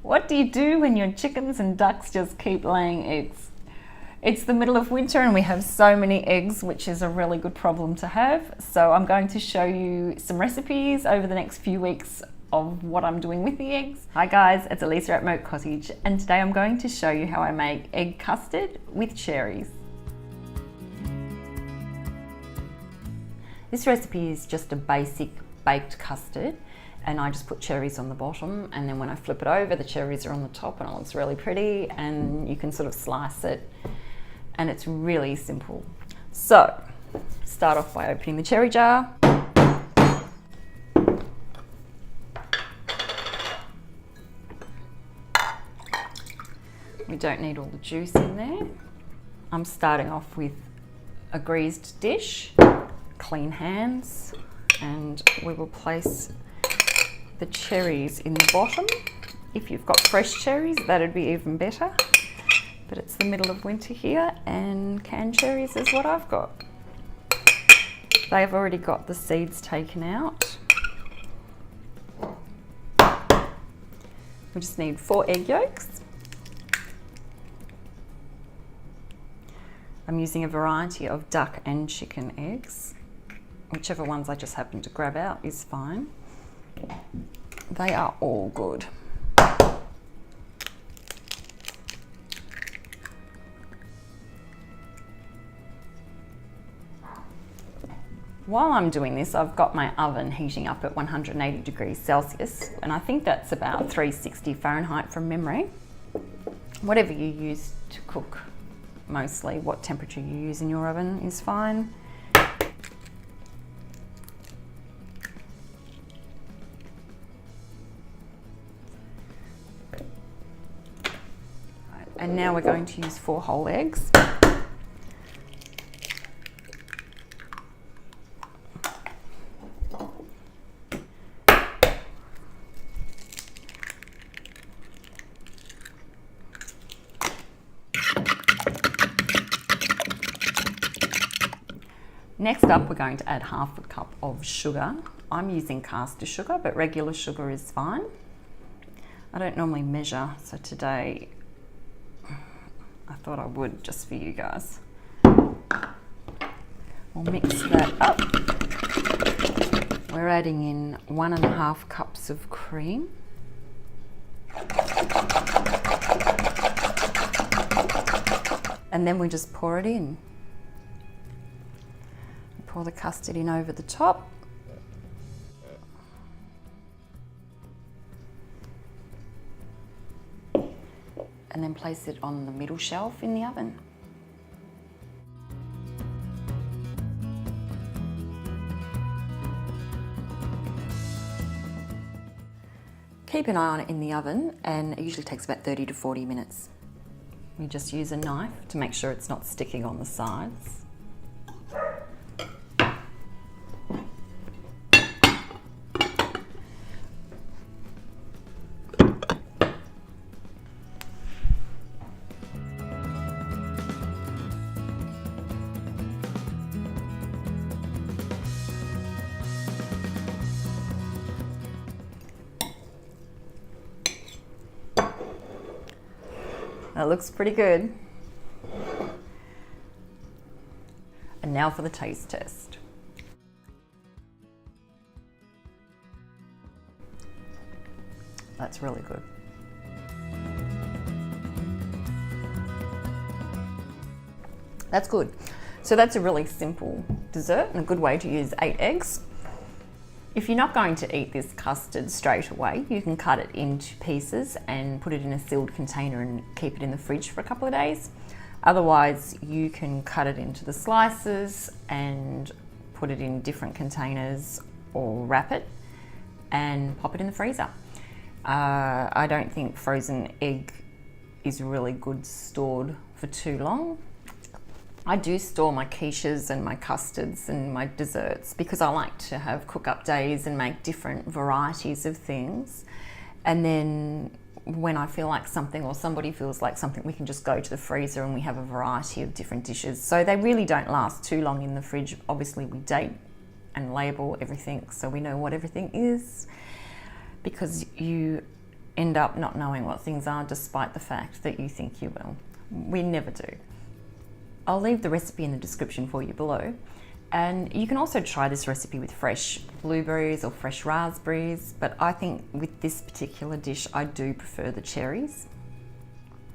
What do you do when your chickens and ducks just keep laying eggs? It's the middle of winter and we have so many eggs, which is a really good problem to have. So I'm going to show you some recipes over the next few weeks of what I'm doing with the eggs. Hi guys, it's Elissa at Moat Cottage, and today I'm going to show you how I make egg custard with cherries. This recipe is just a basic baked custard, and I just put cherries on the bottom, and then when I flip it over, the cherries are on the top, and it looks really pretty, and you can sort of slice it, and it's really simple. So, start off by opening the cherry jar. We don't need all the juice in there. I'm starting off with a greased dish, clean hands, and we will place the cherries in the bottom. If you've got fresh cherries, that'd be even better. But it's the middle of winter here, and canned cherries is what I've got. They've already got the seeds taken out. We just need 4 egg yolks. I'm using a variety of duck and chicken eggs. Whichever ones I just happen to grab out is fine. They are all good. While I'm doing this, I've got my oven heating up at 180 degrees Celsius, and I think that's about 360 Fahrenheit from memory. Whatever you use to cook, mostly what temperature you use in your oven is fine. And now we're going to use 4 whole eggs. Next up, we're going to add half a cup of sugar. I'm using caster sugar, but regular sugar is fine. I don't normally measure, so today I thought I would just for you guys. We'll mix that up. We're adding in 1.5 cups of cream. And then we just pour it in. Pour the custard in over the top. And then place it on the middle shelf in the oven. Keep an eye on it in the oven, and it usually takes about 30 to 40 minutes. We just use a knife to make sure it's not sticking on the sides. That looks pretty good. And now for the taste test. That's really good. That's good. So that's a really simple dessert and a good way to use 8 eggs. If you're not going to eat this custard straight away, you can cut it into pieces and put it in a sealed container and keep it in the fridge for a couple of days. Otherwise, you can cut it into the slices and put it in different containers or wrap it and pop it in the freezer. I don't think frozen egg is really good stored for too long. I do store my quiches and my custards and my desserts because I like to have cook-up days and make different varieties of things. And then when I feel like something or somebody feels like something, we can just go to the freezer and we have a variety of different dishes. So they really don't last too long in the fridge. Obviously we date and label everything so we know what everything is, because you end up not knowing what things are despite the fact that you think you will. We never do. I'll leave the recipe in the description for you below. And you can also try this recipe with fresh blueberries or fresh raspberries, but I think with this particular dish, I do prefer the cherries.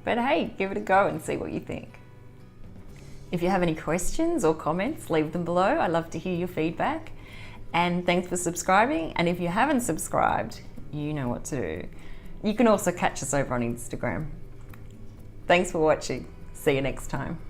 But hey, give it a go and see what you think. If you have any questions or comments, leave them below. I love to hear your feedback. And thanks for subscribing. And if you haven't subscribed, you know what to do. You can also catch us over on Instagram. Thanks for watching. See you next time.